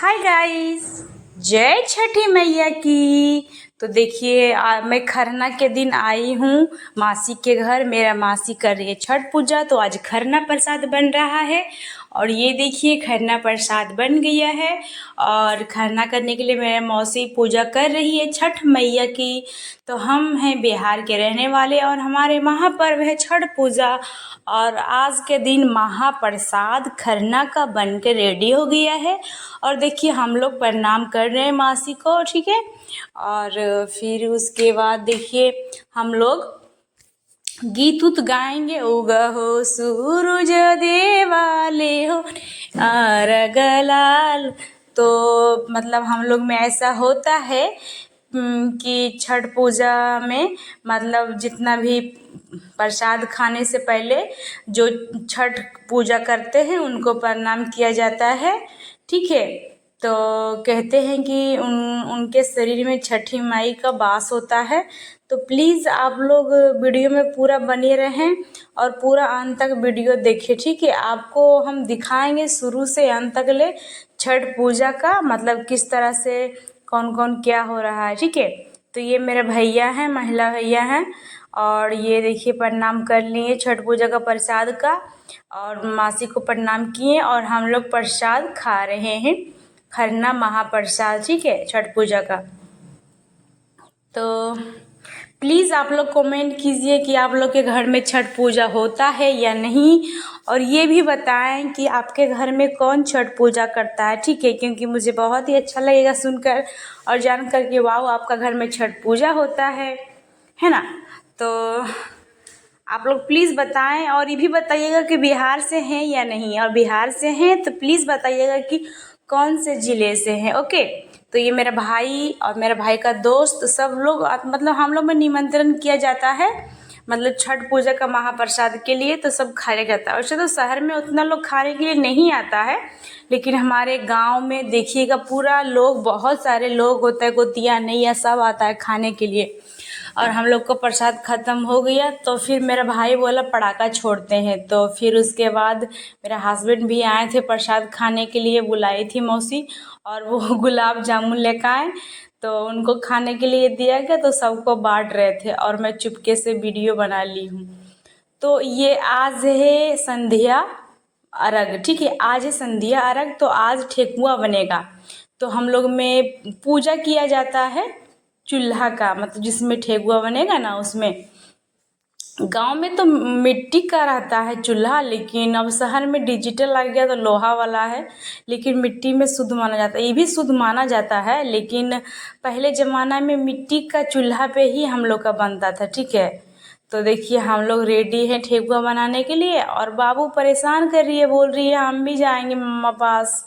Hi guys, जय छठी मैया की। तो देखिए मैं खरना के दिन आई हूँ मासी के घर। मेरा मासी कर रही है छठ पूजा, तो आज खरना प्रसाद बन रहा है। और ये देखिए खरना प्रसाद बन गया है। और खरना करने के लिए मेरा मौसी पूजा कर रही है छठ मैया की। तो हम हैं बिहार के रहने वाले और हमारे महापर्व है छठ पूजा। और आज के दिन महाप्रसाद खरना का बन के रेडी हो गया है। और देखिए हम लोग प्रणाम कर रहे हैं मासी को, ठीक है। और फिर उसके बाद देखिए हम लोग गीत उत गाएंगे। उगा हो सूरज देवाले हो अर्घ लाल। तो मतलब हम लोग में ऐसा होता है कि छठ पूजा में मतलब जितना भी प्रसाद खाने से पहले जो छठ पूजा करते हैं उनको प्रणाम किया जाता है, ठीक है। तो कहते हैं कि उनके शरीर में छठी माई का वास होता है। तो प्लीज़ आप लोग वीडियो में पूरा बने रहें और पूरा अंत तक वीडियो देखें, ठीक है। आपको हम दिखाएंगे शुरू से अंत तक ले छठ पूजा का मतलब किस तरह से कौन कौन क्या हो रहा है, ठीक है। तो ये मेरे भैया हैं, महिला भैया हैं। और ये देखिए प्रणाम कर लिए छठ पूजा का प्रसाद का, और मासी को प्रणाम किए और हम लोग प्रसाद खा रहे हैं, खरना महाप्रसाद, ठीक है, छठ पूजा का। तो प्लीज़ आप लोग कमेंट कीजिए कि आप लोग के घर में छठ पूजा होता है या नहीं। और ये भी बताएं कि आपके घर में कौन छठ पूजा करता है, ठीक है। क्योंकि मुझे बहुत ही अच्छा लगेगा सुनकर और जानकर कि वाह आपका घर में छठ पूजा होता है ना। तो आप लोग प्लीज़ बताएं और ये भी बताइएगा कि बिहार से हैं या नहीं। और बिहार से हैं तो प्लीज़ बताइएगा कि कौन से ज़िले से हैं, ओके। तो ये मेरा भाई और मेरा भाई का दोस्त सब लोग मतलब हम लोग में निमंत्रण किया जाता है मतलब छठ पूजा का महाप्रसाद के लिए। तो सब खाया जाता है। वैसे तो शहर में उतना लोग खाने के लिए नहीं आता है, लेकिन हमारे गांव में देखिएगा पूरा लोग, बहुत सारे लोग होता है, गोतिया नैया सब आता है खाने के लिए। और हम लोग को प्रसाद ख़त्म हो गया तो फिर मेरा भाई बोला पटाखा छोड़ते हैं। तो फिर उसके बाद मेरा हस्बैंड भी आए थे प्रसाद खाने के लिए, बुलाई थी मौसी, और वो गुलाब जामुन लेकर आए तो उनको खाने के लिए दिया गया। तो सबको बांट रहे थे और मैं चुपके से वीडियो बना ली हूँ। तो ये आज है संध्या अर्घ, ठीक है, आज है संध्या अर्घ। तो आज ठेकुआ बनेगा। तो हम लोग में पूजा किया जाता है चूल्हा का, मतलब जिसमें ठेकुआ बनेगा ना उसमें। गांव में तो मिट्टी का रहता है चूल्हा, लेकिन अब शहर में डिजिटल आ गया तो लोहा वाला है। लेकिन मिट्टी में शुद्ध माना जाता है, ये भी शुद्ध माना जाता है। लेकिन पहले ज़माना में मिट्टी का चूल्हा पे ही हम लोग का बनता था, ठीक है। तो देखिए हम लोग रेडी हैं ठेकुआ बनाने के लिए। और बाबू परेशान कर रही है, बोल रही है हम भी जाएंगे मम्मा पास।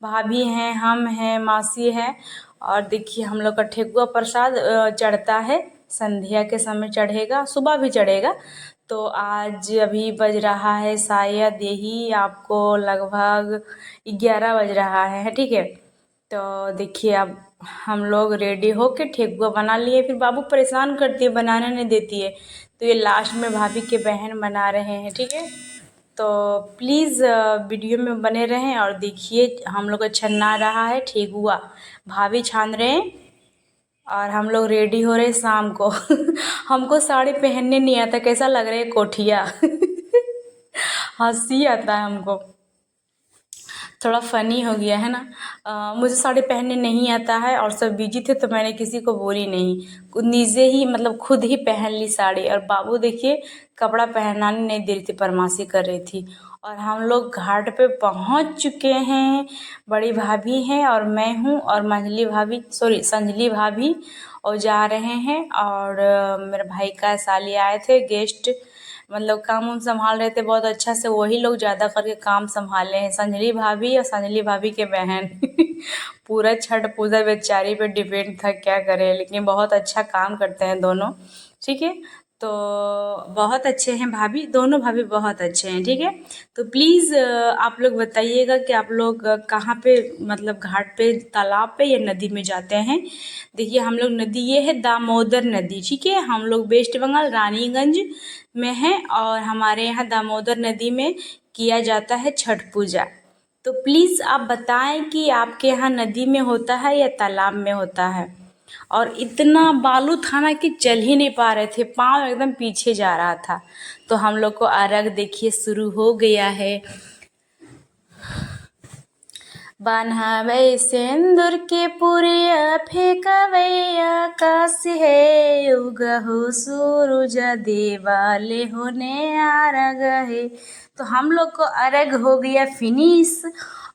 भाभी हैं, हम हैं, मासी है। और देखिए हम लोग का ठेकुआ प्रसाद चढ़ता है, संध्या के समय चढ़ेगा, सुबह भी चढ़ेगा। तो आज अभी बज रहा है शायद यही आपको लगभग 11 बज रहा है, ठीक है। तो देखिए अब हम लोग रेडी होके ठेकुआ बना लिए। फिर बाबू परेशान करती है, बनाने नहीं देती है। तो ये लास्ट में भाभी के बहन बना रहे हैं, ठीक है। तो प्लीज़ वीडियो में बने रहें और देखिए हम लोग का छन्ना रहा है ठेकुआ, भाभी छान रहे हैं और हम लोग रेडी हो रहे हैं शाम को। हमको साड़ी पहनने नहीं आता, कैसा लग रहा है कोठिया। हंसी आता है हमको, थोड़ा फ़नी हो गया है ना। मुझे साड़ी पहनने नहीं आता है और सब बिजी थे तो मैंने किसी को बोली नहीं, निजे ही मतलब खुद ही पहन ली साड़ी। और बाबू देखिए कपड़ा पहनाने नहीं दे रही थी, फरमाइशी कर रही थी। और हम लोग घाट पे पहुंच चुके हैं। बड़ी भाभी हैं और मैं हूँ और मंजली भाभी, सॉरी संजली भाभी, और जा रहे हैं। और मेरे भाई का साली आए थे गेस्ट, मतलब काम उम संभाल रहे थे बहुत अच्छा से। वही लोग ज़्यादा करके काम संभाले हैं, संजली भाभी और संजली भाभी के बहन। पूरा छठ पूजा बेचारी पे डिपेंड था, क्या करें, लेकिन बहुत अच्छा काम करते हैं दोनों, ठीक है। तो बहुत अच्छे हैं भाभी, दोनों भाभी बहुत अच्छे हैं, ठीक है। तो प्लीज़ आप लोग बताइएगा कि आप लोग कहाँ पे, मतलब घाट पे, तालाब पे या नदी में जाते हैं। देखिए हम लोग नदी, ये है दामोदर नदी, ठीक है। हम लोग वेस्ट बंगाल रानीगंज में हैं और हमारे यहाँ दामोदर नदी में किया जाता है छठ पूजा। तो प्लीज़ आप बताएं कि आपके यहाँ नदी में होता है या तालाब में होता है। और इतना बालू था ना कि चल ही नहीं पा रहे थे, पाँव एकदम पीछे जा रहा था। तो हम लोग को अर्घ देखिए शुरू हो गया है। बान्हावे सिंदूर के पुरिया फेंकवे आकाश है, उगहु सूरज देवाले होने अर्घ है। तो हम लोग को अर्घ हो गया फिनिश।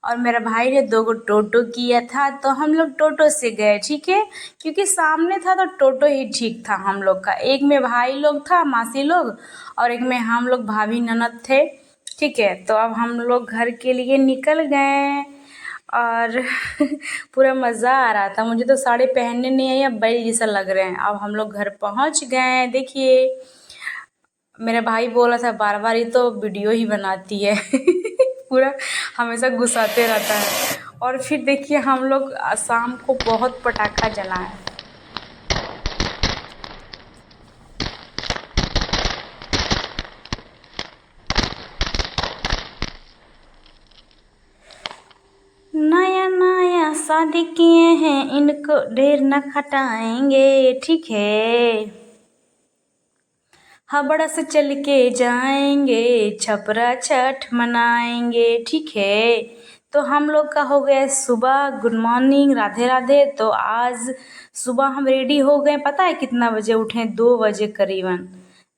और मेरा भाई ने 2 टोटो किया था, तो हम लोग टोटो से गए, ठीक है, क्योंकि सामने था तो टोटो ही ठीक था हम लोग का। एक में भाई लोग था, मासी लोग, और एक में हम लोग भाभी ननद थे, ठीक है। तो अब हम लोग घर के लिए निकल गए और पूरा मज़ा आ रहा था। मुझे तो साड़ी पहनने नहीं आई, अब बैल जैसा लग रहे हैं। अब हम लोग घर पहुंच गए। देखिए मेरा भाई बोला था बार बार, ये तो वीडियो ही बनाती है पूरा हमेशा गुस्साते रहता है। और फिर देखिए हम लोग शाम को बहुत पटाखा जलाए। नया नया शादी किए हैं, इनको ढेर न खटाएंगे, ठीक है। हावड़ा से चल के जाएंगे, छपरा छठ मनाएंगे, ठीक है। तो हम लोग का हो गया सुबह, गुड मॉर्निंग, राधे राधे। तो आज सुबह हम रेडी हो गए, पता है कितना बजे उठे? 2 बजे करीबन।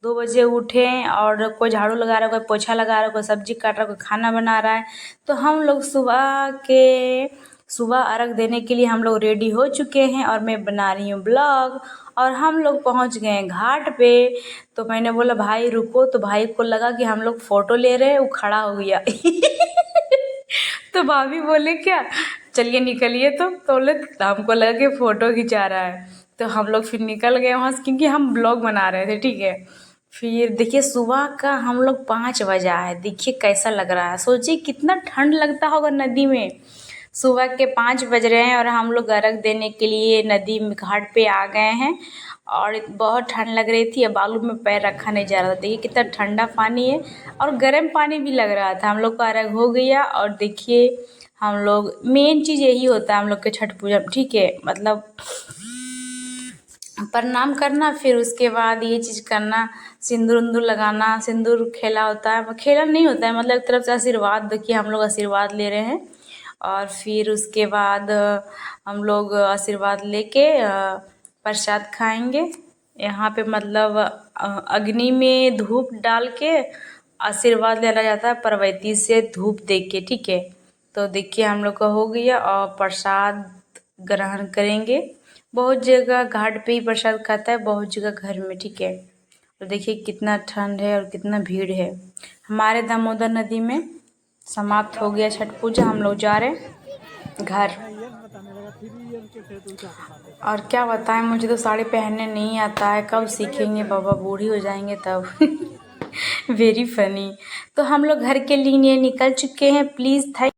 2 बजे उठे और कोई झाड़ू लगा रहा है, कोई पोछा लगा रहा है, कोई सब्जी काट रहा है, कोई खाना बना रहा है। तो हम लोग सुबह अर्घ देने के लिए हम लोग रेडी हो चुके हैं और मैं बना रही हूँ ब्लॉग। और हम लोग पहुँच गए घाट पे। तो मैंने बोला भाई रुको, तो भाई को लगा कि हम लोग फ़ोटो ले रहे हैं, वो खड़ा हो गया तो भाभी बोले क्या, चलिए निकलिए। तो बोले, हमको लगा कि फ़ोटो खिंचा रहा है। तो हम लोग फिर निकल गए वहाँ से, क्योंकि हम ब्लॉग बना रहे थे, ठीक है। फिर देखिए सुबह का हम लोग 5 बजा है, देखिए कैसा लग रहा है। सोचिए कितना ठंड लगता होगा नदी में। सुबह के 5 बज रहे हैं और हम लोग अर्घ देने के लिए नदी में घाट पे आ गए हैं। और बहुत ठंड लग रही थी, अब बालू में पैर रखा नहीं जा रहा था। देखिए कितना ठंडा पानी है और गर्म पानी भी लग रहा था। हम लोग का अर्घ हो गया। और देखिए हम लोग, मेन चीज़ यही होता है हम लोग के छठ पूजा, ठीक है, मतलब प्रणाम करना, फिर उसके बाद ये चीज़ करना, सिंदूर उंदूर लगाना। सिंदूर खेला होता है, खेला नहीं होता है, मतलब एक तरफ से आशीर्वाद। देखिए हम लोग आशीर्वाद ले रहे हैं। और फिर उसके बाद हम लोग आशीर्वाद लेके प्रसाद खाएंगे। यहाँ पे मतलब अग्नि में धूप डाल के आशीर्वाद लेना जाता है, परवैती से धूप दे के, ठीक है। तो देखिए हम लोग का हो गया और प्रसाद ग्रहण करेंगे। बहुत जगह घाट पे ही प्रसाद खाता है, बहुत जगह घर में, ठीक है। तो देखिए कितना ठंड है और कितना भीड़ है। हमारे दामोदर नदी में समाप्त हो गया छठ पूजा, हम लोग जा रहे हैं घर। और क्या बताएं, मुझे तो साड़ी पहनने नहीं आता है, कब सीखेंगे बाबा, बूढ़ी हो जाएंगे तब वेरी फनी। तो हम लोग घर के लिए निकल चुके हैं। Please thank